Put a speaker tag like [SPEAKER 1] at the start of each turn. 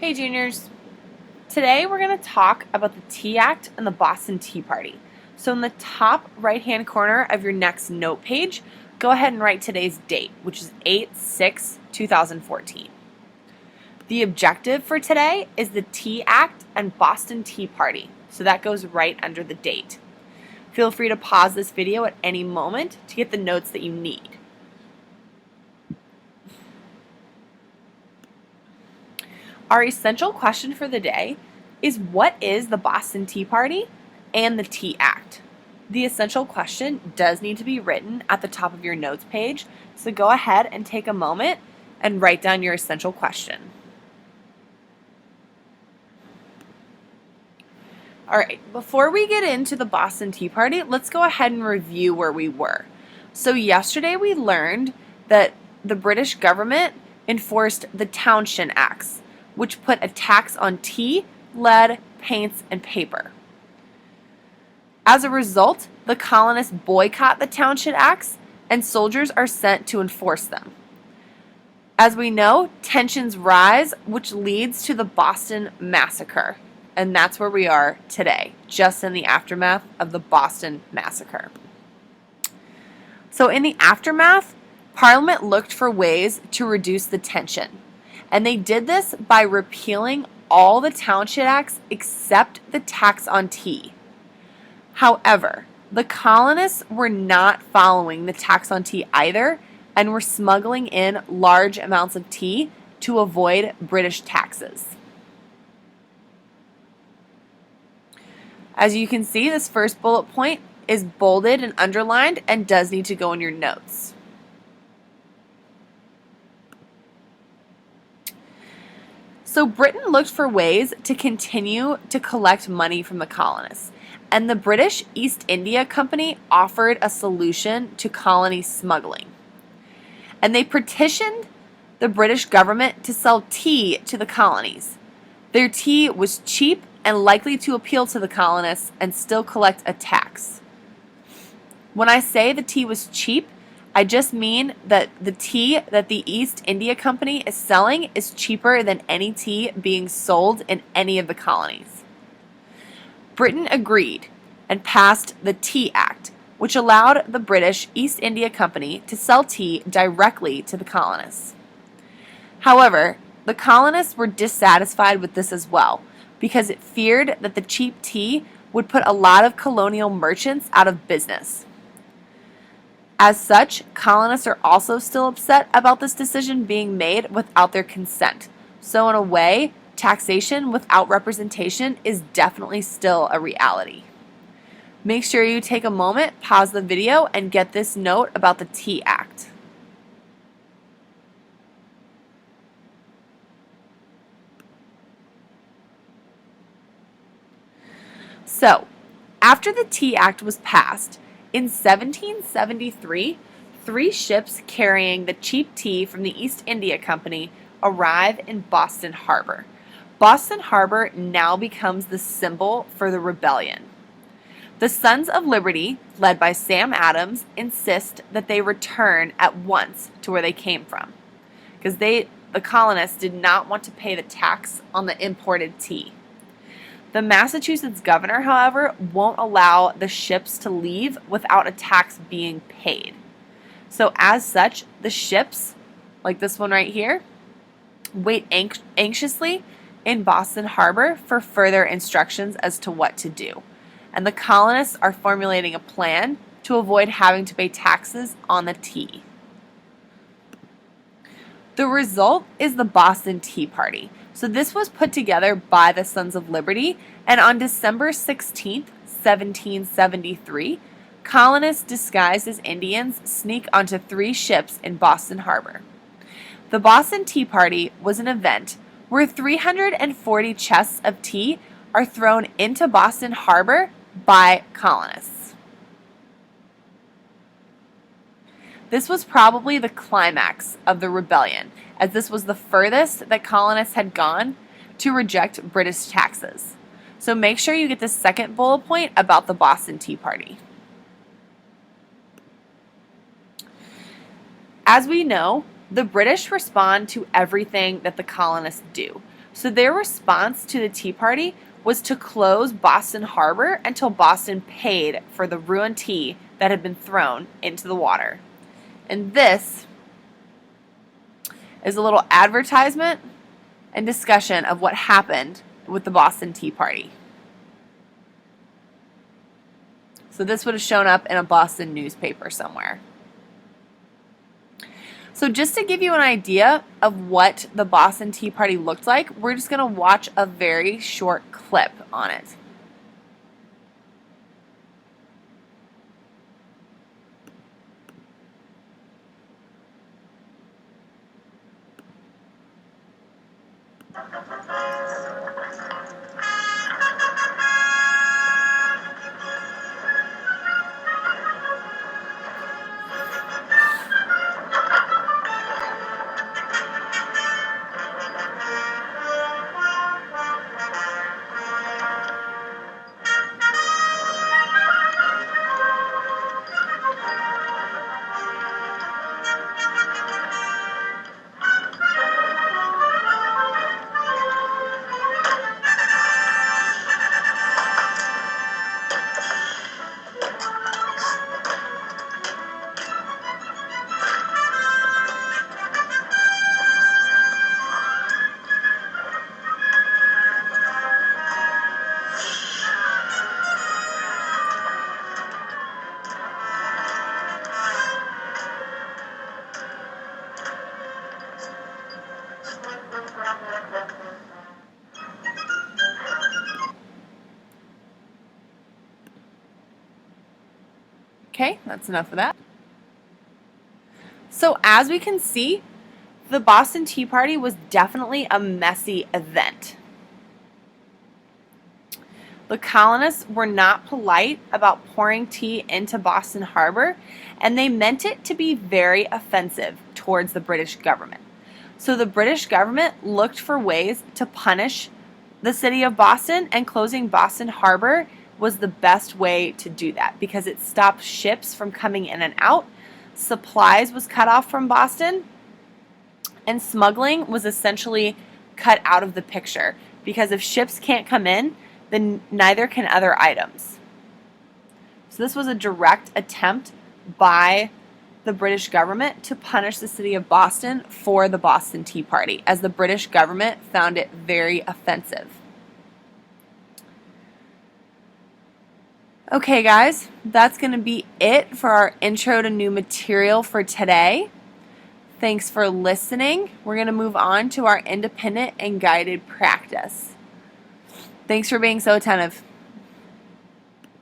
[SPEAKER 1] Hey juniors, today we're going to talk about the Tea Act and the Boston Tea Party. So in the top right hand corner of your next note page, go ahead and write today's date, which is 8/6/2014. The objective for today is the Tea Act and Boston Tea Party, so that goes right under the date. Feel free to pause this video at any moment to get the notes that you need. Our essential question for the day is, what is the Boston Tea Party and the Tea Act? The essential question does need to be written at the top of your notes page, so go ahead and take a moment and write down your essential question. All right, before we get into the Boston Tea Party, let's go ahead and review where we were. So yesterday we learned that the British government enforced the Townshend Acts, which put a tax on tea, lead, paints, and paper. As a result, the colonists boycott the Townshend Acts, and soldiers are sent to enforce them. As we know, tensions rise, which leads to the Boston Massacre, and that's where we are today, just in the aftermath of the Boston Massacre. So in the aftermath, Parliament looked for ways to reduce the tension. And they did this by repealing all the Townshend Acts except the tax on tea. However, the colonists were not following the tax on tea either and were smuggling in large amounts of tea to avoid British taxes. As you can see, this first bullet point is bolded and underlined and does need to go in your notes. So Britain looked for ways to continue to collect money from the colonists, and the British East India Company offered a solution to colony smuggling. And they petitioned the British government to sell tea to the colonies. Their tea was cheap and likely to appeal to the colonists and still collect a tax. When I say the tea was cheap, I just mean that the tea that the East India Company is selling is cheaper than any tea being sold in any of the colonies. Britain agreed and passed the Tea Act, which allowed the British East India Company to sell tea directly to the colonists. However, the colonists were dissatisfied with this as well, because it feared that the cheap tea would put a lot of colonial merchants out of business. As such, colonists are also still upset about this decision being made without their consent. So in a way, taxation without representation is definitely still a reality. Make sure you take a moment, pause the video, and get this note about the Tea Act. So, after the Tea Act was passed, in 1773, 3 ships carrying the cheap tea from the East India Company arrive in Boston Harbor. Boston Harbor now becomes the symbol for the rebellion. The Sons of Liberty, led by Sam Adams, insist that they return at once to where they came from, because the colonists did not want to pay the tax on the imported tea. The Massachusetts governor, however, won't allow the ships to leave without a tax being paid. So as such, the ships, like this one right here, wait anxiously in Boston Harbor for further instructions as to what to do. And the colonists are formulating a plan to avoid having to pay taxes on the tea. The result is the Boston Tea Party. So this was put together by the Sons of Liberty, and on December 16th, 1773, colonists disguised as Indians sneak onto 3 ships in Boston Harbor. The Boston Tea Party was an event where 340 chests of tea are thrown into Boston Harbor by colonists. This was probably the climax of the rebellion, as this was the furthest that colonists had gone to reject British taxes. So make sure you get the second bullet point about the Boston Tea Party. As we know, the British respond to everything that the colonists do. So their response to the Tea Party was to close Boston Harbor until Boston paid for the ruined tea that had been thrown into the water. And this is a little advertisement and discussion of what happened with the Boston Tea Party. So this would have shown up in a Boston newspaper somewhere. So just to give you an idea of what the Boston Tea Party looked like, we're just going to watch a very short clip on it. Okay, that's enough of that. So as we can see, the Boston Tea Party was definitely a messy event. The colonists were not polite about pouring tea into Boston Harbor, and they meant it to be very offensive towards the British government. So the British government looked for ways to punish the city of Boston, and closing Boston Harbor was the best way to do that because it stopped ships from coming in and out, supplies was cut off from Boston, and smuggling was essentially cut out of the picture because if ships can't come in, then neither can other items. So this was a direct attempt by the British government to punish the city of Boston for the Boston Tea Party, as the British government found it very offensive. Okay, guys, that's going to be it for our intro to new material for today. Thanks for listening. We're going to move on to our independent and guided practice. Thanks for being so attentive.